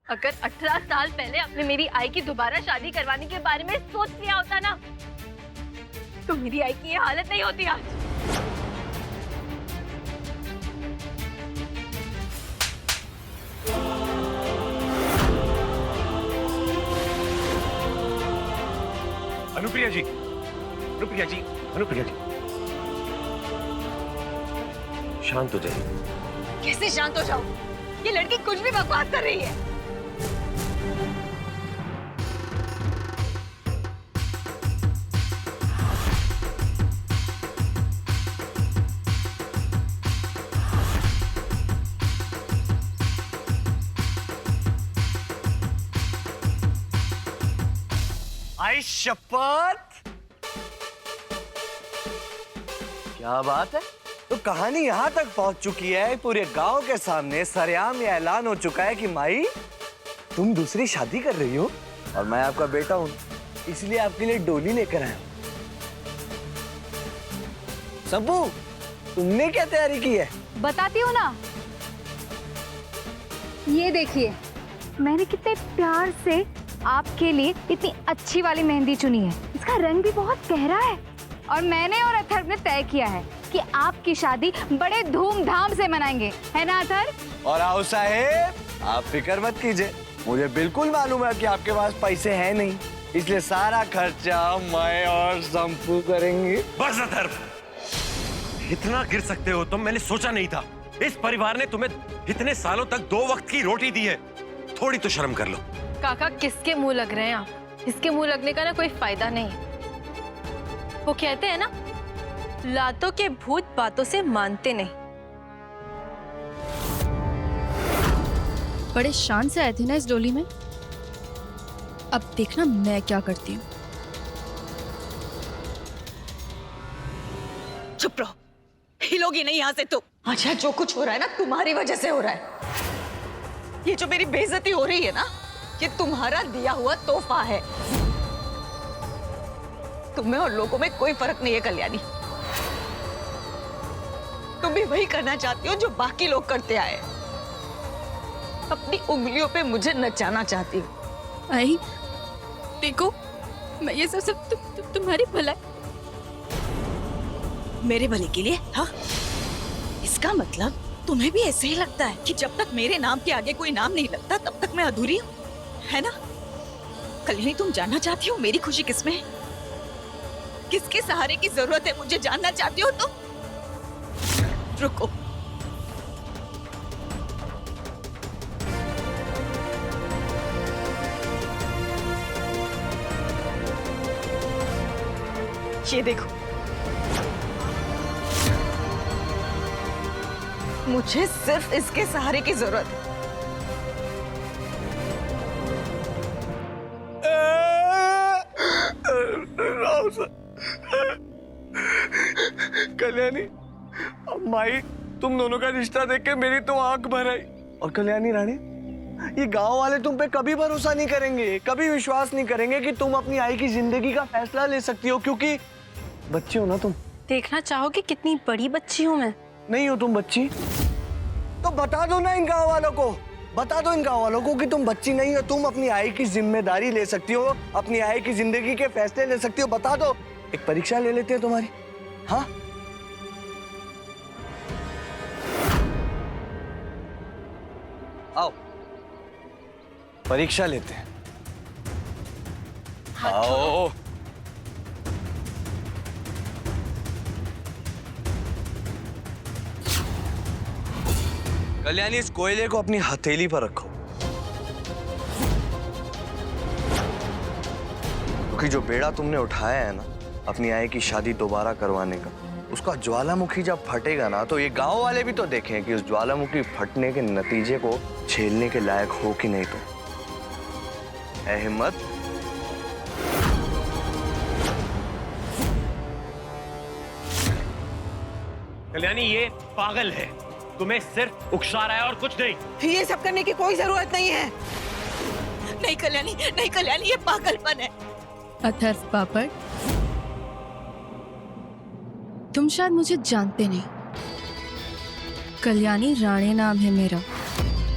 अगर 18 साल पहले आपने मेरी आई की दोबारा शादी करवाने के बारे में सोच लिया होता ना, तो मेरी आई की ये हालत नहीं होती आज। अनुप्रिया जी, अनुप्रिया जी, अनुप्रिया जी, शांत हो जाइए। कैसे शांत हो जाऊं? ये लड़की कुछ भी बकवास कर रही है। आई शपथ, क्या बात है। तो कहानी यहाँ तक पहुँच चुकी है, पूरे गांव के सामने सरेआम ये ऐलान हो चुका है कि माई तुम दूसरी शादी कर रही हो और मैं आपका बेटा हूँ, इसलिए आपके लिए डोली लेकर आया हूँ। सबू, तुमने क्या तैयारी की है? बताती हूँ ना। ये देखिए, मैंने कितने प्यार से आपके लिए इतनी अच्छी वाली मेहंदी चुनी है। इसका रंग भी बहुत गहरा है और मैंने और अथर्व ने तय किया है कि आपकी शादी बड़े धूमधाम से मनाएंगे, है ना अथर्व? और आओ साहेब, आप फिक्र मत कीजिए, मुझे बिल्कुल मालूम है कि आपके पास पैसे हैं नहीं, इसलिए सारा खर्चा मैं और संपू करेंगे। बस अथर्व, इतना गिर सकते हो तुम, मैंने सोचा नहीं था। इस परिवार ने तुम्हें इतने सालों तक 2 वक्त की रोटी दी है, थोड़ी तो शर्म कर लो। काका, किसके मुंह लग रहे हैं आप? इसके मुंह लगने का ना कोई फायदा नहीं। वो कहते हैं ना, लातों के भूत बातों से मानते नहीं। बड़े शान से आए थे ना इस डोली में। अब देखना मैं क्या करती हूँ। चुप रहो, हिलोगी नहीं यहाँ से तुम। अच्छा, जो कुछ हो रहा है ना तुम्हारी वजह से हो रहा है। ये जो मेरी बेइज्जती हो रही है ना, ये तुम्हारा दिया हुआ तोहफा है। तुम्हें और लोगों में कोई फर्क नहीं है कल्याणी। तुम भी वही करना चाहती हो जो बाकी लोग करते आए। अपनी उंगलियों पे मुझे नचाना चाहती हो। आई देखो, मैं ये सब तुम्हारी भलाई। मेरे भले के लिए? हाँ, इसका मतलब तुम्हें भी ऐसे ही लगता है कि जब तक मेरे नाम के आगे कोई नाम नहीं लगता तब तक मैं अधूरी हूँ, है ना? कल्याणी, तुम जानना चाहती हो मेरी खुशी किसमें है? किसके सहारे की जरूरत है मुझे जानना चाहती हो तुम? रुको, ये देखो, मुझे सिर्फ इसके सहारे की जरूरत है। कल्याणी, अब माई तुम दोनों का रिश्ता देख के मेरी तो आंख भर आई। और कल्याणी रानी, ये गांव वाले तुम पे कभी भरोसा नहीं करेंगे, कभी विश्वास नहीं करेंगे कि तुम अपनी आई की जिंदगी का फैसला ले सकती हो, क्योंकि बच्ची हो ना तुम। देखना चाहोगे कितनी बड़ी बच्ची हूँ मैं? नहीं हो तुम बच्ची, तो बता दो ना इन गांव वालों को, बता दो इन गांव वालों को कि तुम बच्ची नहीं हो, तुम अपनी आई की जिम्मेदारी ले सकती हो, अपनी आई की जिंदगी के फैसले ले सकती हो। बता दो, एक परीक्षा ले लेते हैं तुम्हारी। हाँ, आओ परीक्षा लेते हैं। आओ। कल्याणी, इस कोयले को अपनी हथेली पर रखो, क्योंकि जो बेड़ा तुमने उठाया है ना अपनी आई की शादी दोबारा करवाने का, उसका ज्वालामुखी जब फटेगा ना, तो ये गांव वाले भी तो देखें कि उस ज्वालामुखी फटने के नतीजे को झेलने के लायक हो कि नहीं। तो है हिम्मत? कल्याणी, ये पागल है, तुम्हें सिर्फ उकसा रहा है और कुछ नहीं। ये सब करने की कोई जरूरत नहीं है। नहीं कल्याणी, नहीं कल्याणी, ये पागलपन है। अथर्व पापड़, तुम शायद मुझे जानते नहीं। कल्याणी राणे नाम है मेरा।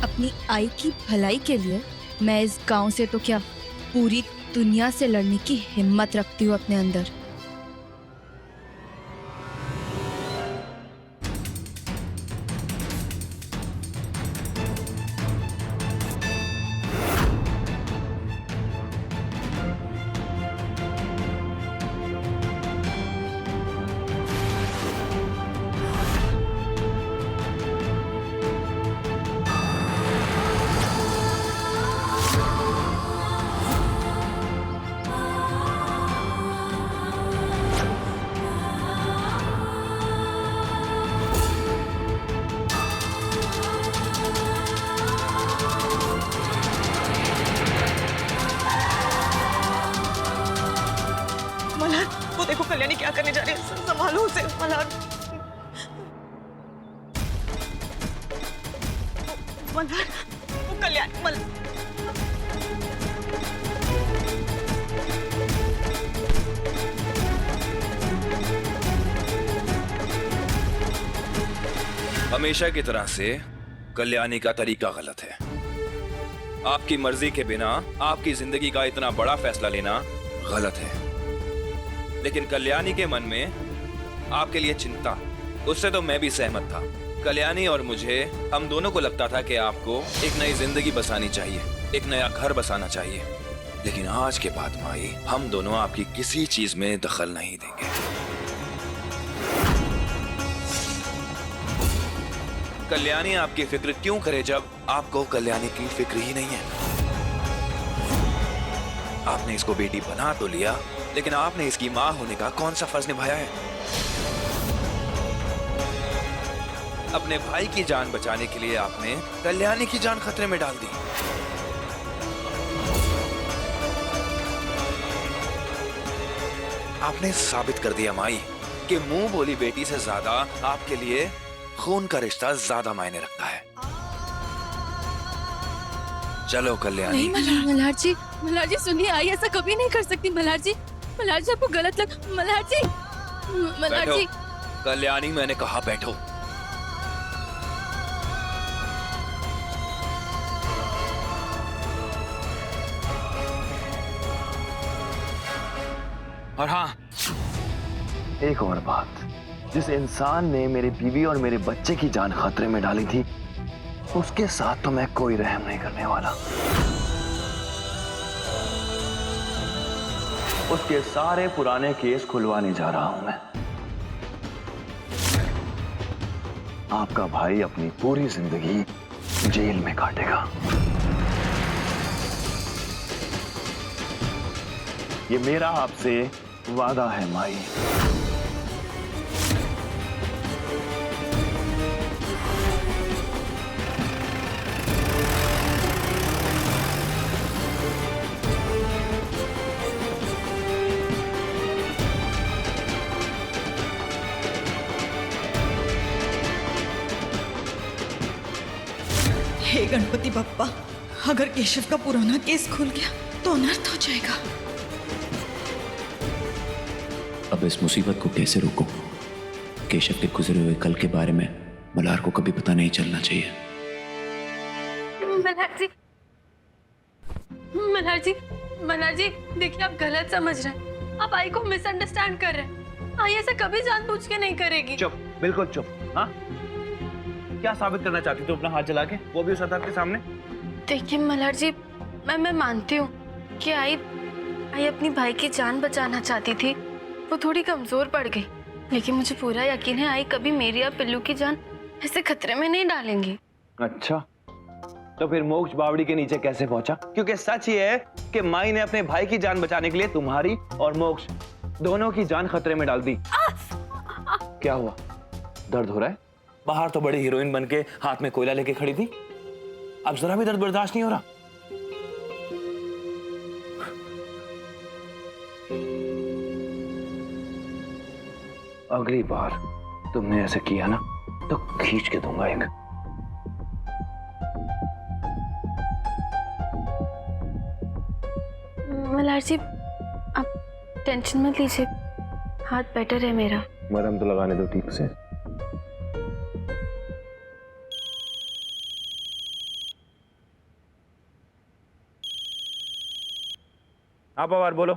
अपनी आई की भलाई के लिए मैं इस गांव से तो क्या पूरी दुनिया से लड़ने की हिम्मत रखती हूँ अपने अंदर। मल्हार, वो देखो कल्याणी क्या करने जा रही है, संभालो उसे मल्हार। मल्हार, वो कल्याणी हमेशा की तरह से कल्याणी का तरीका गलत है। आपकी मर्जी के बिना आपकी जिंदगी का इतना बड़ा फैसला लेना गलत है। लेकिन कल्याणी के मन में आपके लिए चिंता, उससे तो मैं भी सहमत था। कल्याणी और मुझे, हम दोनों को लगता था कि आपको एक नई जिंदगी बसानी चाहिए, एक नया घर बसाना चाहिए। लेकिन आज के बाद माई, हम दोनों आपकी किसी चीज में दखल नहीं देंगे। कल्याणी आपकी फिक्र क्यों करे जब आपको कल्याणी की फिक्र ही नहीं है। आपने इसको बेटी बना तो लिया, लेकिन आपने इसकी मां होने का कौन सा फर्ज निभाया है। अपने भाई की जान बचाने के लिए आपने कल्याणी की जान खतरे में डाल दी। आपने साबित कर दिया माई कि मुंह बोली बेटी से ज्यादा आपके लिए खून का रिश्ता ज्यादा मायने रखता है। चलो कल्याणी। नहीं मल्हार जी सुनिए, आई ऐसा कभी नहीं कर सकती। मल्हार जी आपको गलत लग। मल्हार जी कल्याणी, मैंने कहा बैठो। और हाँ, एक और बात, जिस इंसान ने मेरी बीवी और मेरे बच्चे की जान खतरे में डाली थी, उसके साथ तो मैं कोई रहम नहीं करने वाला। उसके सारे पुराने केस खुलवाने जा रहा हूं मैं। आपका भाई अपनी पूरी जिंदगी जेल में काटेगा। ये मेरा आपसे वादा है माई। हे गणपति बप्पा, अगर केशव का पुराना केस खुल गया तो अनर्थ हो जाएगा। अब इस मुसीबत को कैसे रोकूं? केशव के गुजरे हुए कल के बारे में मल्हार को कभी पता नहीं चलना चाहिए। मल्हार जी देखिए, आप गलत समझ रहे हैं। आप आई को मिसअंडरस्टैंड कर रहे हैं। आई ऐसा कभी जानबूझ के नहीं करेगी। चुप, बिल्कुल चुप। हाँ, क्या साबित करना चाहती तू अपना हाथ जला के, वो भी उस अदालत के सामने? देखिए मल्हार जी, मैं मानती हूँ कि आई अपनी भाई की जान बचाना चाहती थी। वो थोड़ी कमजोर पड़ गई, लेकिन मुझे पूरा यकीन है आई कभी मेरी या पिल्लू की जान ऐसे खतरे में नहीं डालेंगी। अच्छा, तो फिर मोक्ष बावड़ी के नीचे कैसे पहुंचा? क्योंकि सच ये है कि माई ने अपने भाई की जान बचाने के लिए तुम्हारी और मोक्ष दोनों की जान खतरे में डाल दी। क्या हुआ, दर्द हो रहा है? बाहर तो बड़ी हीरोइन बनके हाथ में कोयला लेके खड़ी थी, अब जरा भी दर्द बर्दाश्त नहीं हो रहा? अगली बार तुमने ऐसे किया ना तो खींच के दूंगा एक। मल्हार जी, आप टेंशन मत लीजिए, हाथ बेटर है मेरा। मरहम तो लगाने दो ठीक से। हाँ पवार बोलो।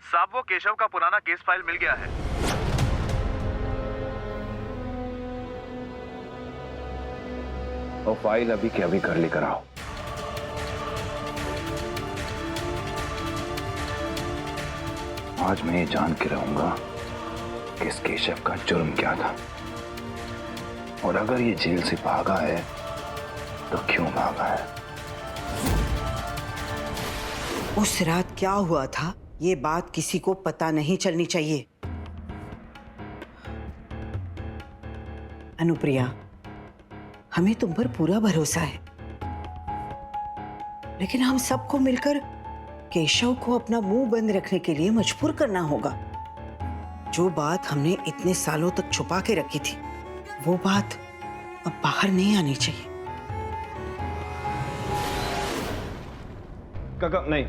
साहब वो केशव का पुराना केस फाइल मिल गया है। और फाइल अभी के अभी घर लेकर आओ। आज मैं ये जान के रहूंगा कि इस केशव का जुर्म क्या था, और अगर ये जेल से भागा है तो क्यों भागा है। उस रात क्या हुआ था ये बात किसी को पता नहीं चलनी चाहिए। अनुप्रिया, हमें तुम पर पूरा भरोसा है, लेकिन हम सबको मिलकर केशव को अपना मुंह बंद रखने के लिए मजबूर करना होगा। जो बात हमने इतने सालों तक छुपा के रखी थी वो बात अब बाहर नहीं आनी चाहिए। काका नहीं,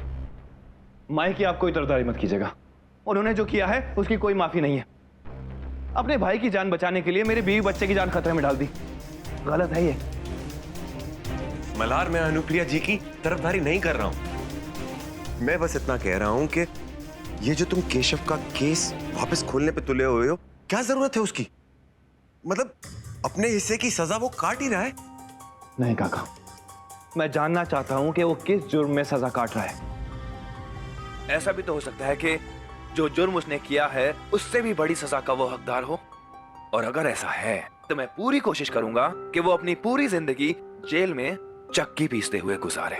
माई की आप कोई तरफदारी मत कीजिएगा। उन्होंने जो किया है उसकी कोई माफी नहीं है। अपने भाई की जान बचाने के लिए मेरे बीवी बच्चे की जान खतरे में डाल दी। गलत है ये। मल्हार, मैं अनुप्रिया जी की तरफदारी नहीं कर रहा हूं। मैं बस इतना कह रहा हूं कि ये जो तुम केशव का केस वापस खोलने पे तुले हुए हो, क्या जरूरत है उसकी? मतलब अपने हिस्से की सजा वो काट ही रहा है। नहीं काका, मैं जानना चाहता हूं कि वो किस जुर्म में सजा काट रहा है। ऐसा भी तो हो सकता है कि जो जुर्म उसने किया है उससे भी बड़ी सजा का वो हकदार हो। और अगर ऐसा है तो मैं पूरी कोशिश करूंगा कि वो अपनी पूरी जिंदगी जेल में चक्की पीसते हुए गुजारे।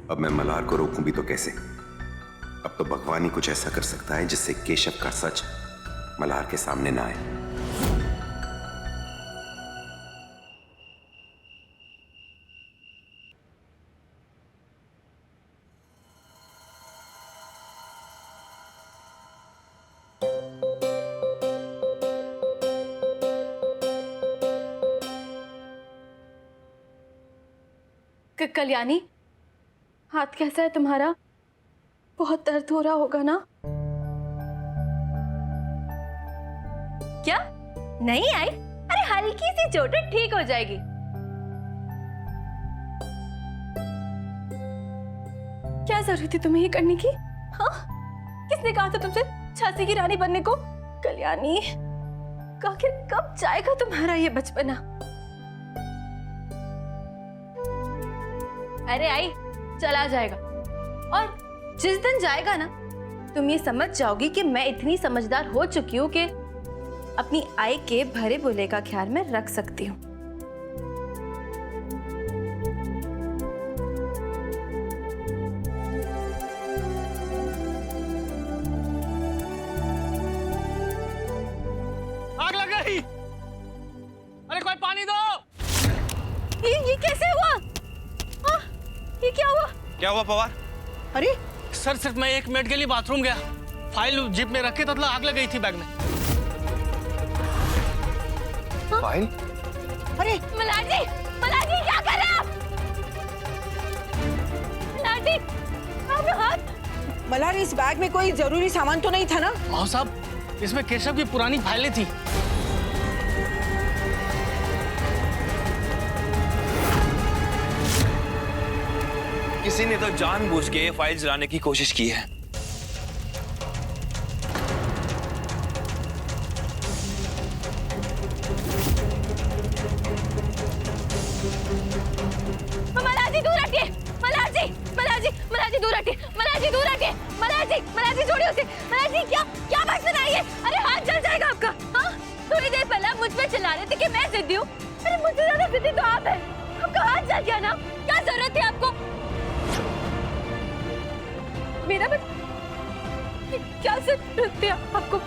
अब मैं मल्हार को रोकूं भी तो कैसे? अब तो भगवान ही कुछ ऐसा कर सकता है जिससे केशव का सच मल्हार के सामने ना आए। कल्याणी, हाथ कैसा है तुम्हारा? बहुत दर्द हो रहा होगा ना? क्या नहीं आई? अरे हल्की सी चोट है, ठीक हो जाएगी। क्या जरूरत थी तुम्हें ये करने की? हाँ, किसने कहा था तुमसे झांसी की रानी बनने को? कल्याणी, आखिर कब जाएगा तुम्हारा ये बचपना? अरे आई, चला जाएगा। और जिस दिन जाएगा ना, तुम ये समझ जाओगी कि मैं इतनी समझदार हो चुकी हूँ कि अपनी आई के भरे बुले का ख्याल मैं रख सकती हूँ। आग लग गई। अरे कोई पानी दो। ये कैसे हुआ? हाँ, ये क्या हुआ? क्या हुआ पवार? अरे सर, सिर्फ मैं 1 मिनट के लिए बाथरूम गया, फाइल जिप में रखे तो आग लग गई थी बैग में। फाइल? अरे मल्हार जी, क्या कर रहे हैं आप? मल्हार जी, आपका हाथ। मल्हार, इस बैग में कोई जरूरी सामान तो नहीं था ना? हाँ साहब, इसमें केशव की पुरानी फाइलें थी। किसी ने तो जानबूझ के फाइल जलाने की कोशिश की है। मल्हार जी दूर हटिए। मल्हार जी दूर हटिए। मल्हार जी छोड़िए उसे। मल्हार जी क्या बात सुनाई है? अरे हाथ जल जाएगा आपका। हाँ, थोड़ी देर पहले आप मुझ पे चिल्ला रहे थे कि मैं जिद्दी हूँ। अरे मुझसे ज्यादा जिद्दी तो आप हैं। आपका हाथ जल गया ना? क्या जरूरत थी आपको? मेरा क्या जरूरत थी आपको?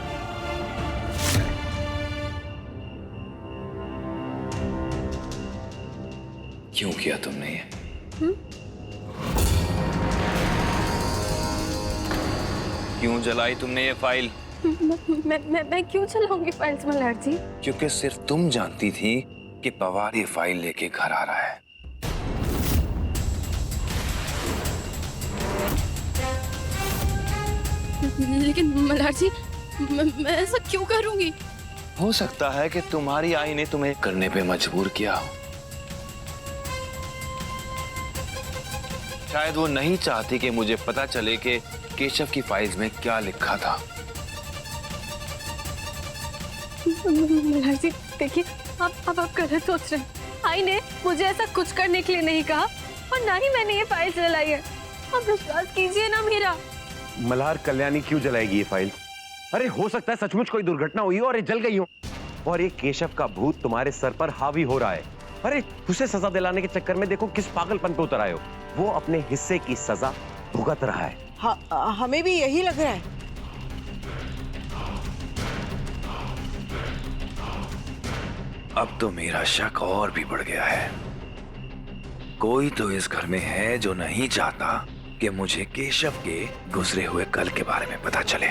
क्यों किया तुमने ये? क्यों जलाई तुमने ये फाइल? मैं क्यों चलाऊंगी फाइल्स मल्हार जी? क्योंकि सिर्फ तुम जानती थी कि पवार ये फाइल लेके घर आ रहा है। लेकिन मल्हार जी, मैं ऐसा क्यों करूंगी? हो सकता है कि तुम्हारी आई ने तुम्हें करने पे मजबूर किया हो। शायद वो नहीं चाहती कि मुझे पता चले कि केशव की फाइल्स में क्या लिखा था। मल्हार जी देखिए, आप गलत सोच रहे हैं। आई ने मुझे ऐसा कुछ करने के लिए नहीं कहा और ना ही मैंने ये फाइल जलाई है। आप विश्वास कीजिए ना मेरा। मल्हार, कल्याणी क्यों जलाएगी ये फाइल? अरे हो सकता है सचमुच कोई दुर्घटना हुई हो और ये जल गई हो, और ये केशव का भूत तुम्हारे सर पर हावी हो रहा है। अरे उसे सजा दिलाने के चक्कर में देखो किस पागलपन पे उतर आए हो। वो अपने हिस्से की सजा भुगत रहा है। हाँ, हमें भी यही लग रहा है। अब तो मेरा शक और भी बढ़ गया है। कोई तो इस घर में है जो नहीं चाहता कि मुझे केशव के गुजरे हुए कल के बारे में पता चले।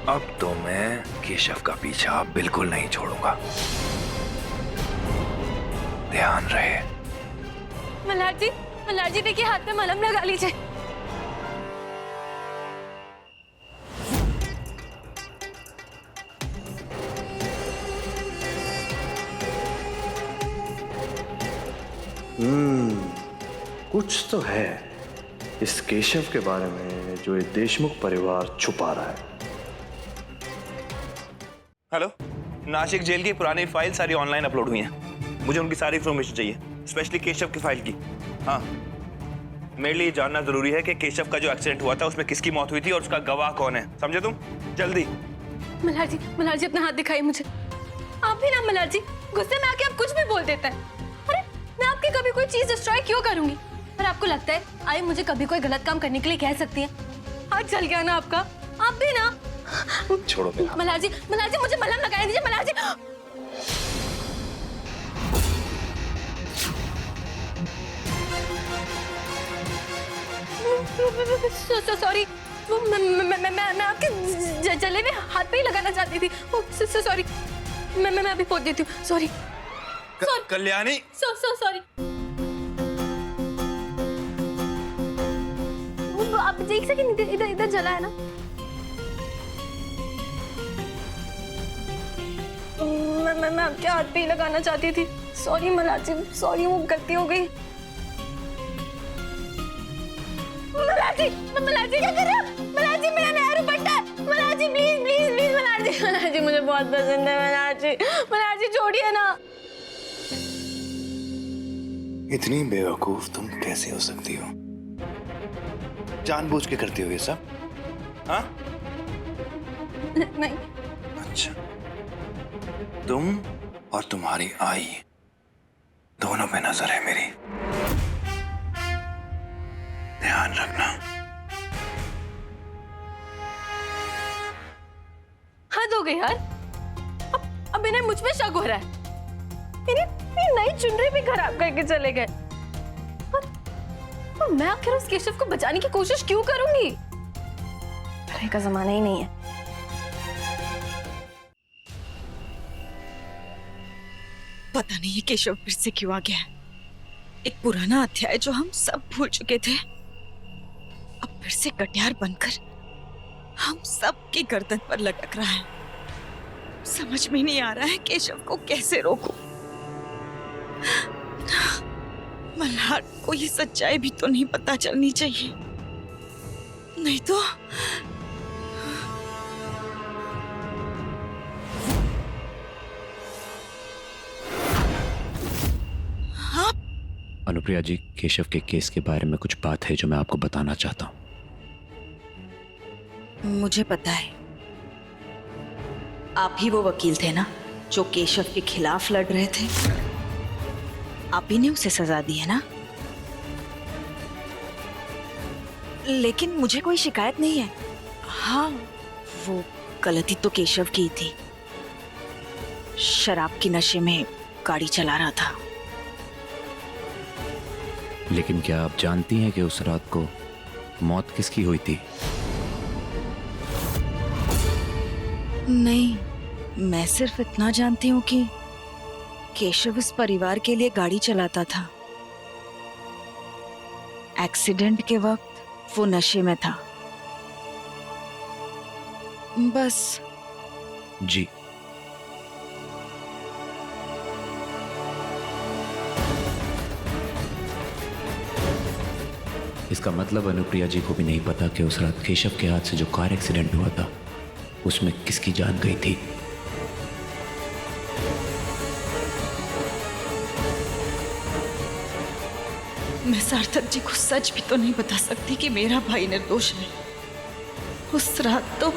अब तो मैं केशव का पीछा बिल्कुल नहीं छोड़ूंगा। ध्यान रहे। मल्हार जी देखिए, हाथ में मलहम लगा लीजिए। कुछ तो है इस केशव के बारे में जो ये देशमुख परिवार छुपा रहा है। हेलो, नासिक जेल की पुरानी फाइल सारी ऑनलाइन अपलोड हुई हैं। मुझे उनकी सारी इंफॉर्मेशन चाहिए, स्पेशली केशव की फाइल की। हाँ, मेरे लिए जानना जरूरी है कि केशव का जो एक्सीडेंट हुआ था उसमें किसकी मौत हुई थी और उसका गवाह कौन है। समझे तुम? जल्दी। मल्हार जी अपना हाथ दिखाइए मुझे। आप भी ना मल्हार जी, गुस्से में आके आप कुछ भी बोल देते हैं। अरे मैं आपकी कभी कोई चीज डिस्ट्रॉय क्यों करूंगी? और आपको लगता है आई मुझे कभी कोई गलत काम करने के लिए कह सकती है? हाथ जल गया ना आपका, आप भी ना। छोड़ो मेरा। मल्हार जी मुझे मलहम लगाने दीजिए। मल्हार जी सॉरी, मैं आपके जले में हाथ पे ही लगाना चाहती थी। सॉरी, मैं अभी पोत देती हूँ। सॉरी कल्याणी। सॉरी। आप देख सकें इधर जला है ना। मैं आपके हाथ पे ही लगाना चाहती थी। सॉरी मल्हार जी, सॉरी, वो गलती हो गई। मल्हार जी क्या कर रहे हो? मल्हार जी मेरा नया दुपट्टा है। मल्हार जी प्लीज मल्हार जी मुझे बहुत पसंद है। मल्हार जी छोड़िए ना। इतनी बेवकूफ तुम कैसे हो सकती हो? जानबूझ के करती हो ये सब? हाँ? नहीं। अच्छा, तुम और तुम्हारी आई दोनों पे नजर है मेरी। ध्यान रखना। हद हो गई यार। अब इन्हें मुझ पे शक हो रहा है। इन्हें नई चुनरी भी खराब करके चले गए। और मैं आखिर उस केशव को बचाने की कोशिश क्यों करूंगी? पढ़ाई का जमाना ही नहीं है। पता नहीं ये केशव फिर से क्यों आ गया है। एक पुराना अध्याय जो हम सब भूल चुके थे, अब फिर से कटियार बनकर हम सब की गर्दन पर लटक रहा है। समझ में नहीं आ रहा है केशव को कैसे रोकूं। मल्हार को ये सच्चाई भी तो नहीं पता चलनी चाहिए, नहीं तो अनुप्रिया जी, केशव के केस के बारे में कुछ बात है जो मैं आपको बताना चाहता हूँ। मुझे पता है, आप ही वो वकील थे ना जो केशव के खिलाफ लड़ रहे थे। आप ही ने उसे सजा दी है ना? लेकिन मुझे कोई शिकायत नहीं है। हाँ, वो गलती तो केशव की थी। शराब के नशे में गाड़ी चला रहा था। लेकिन क्या आप जानती हैं कि उस रात को मौत किसकी हुई थी? नहीं, मैं सिर्फ इतना जानती हूँ कि केशव इस परिवार के लिए गाड़ी चलाता था। एक्सीडेंट के वक्त वो नशे में था। बस। जी। इसका मतलब अनुप्रिया जी को भी नहीं पता कि उस रात केशव के हाथ से जो कार एक्सीडेंट हुआ था उसमें किसकी जान गई थी। मैं सार्थक जी को सच भी तो नहीं बता सकती कि मेरा भाई निर्दोष है। उस रात तो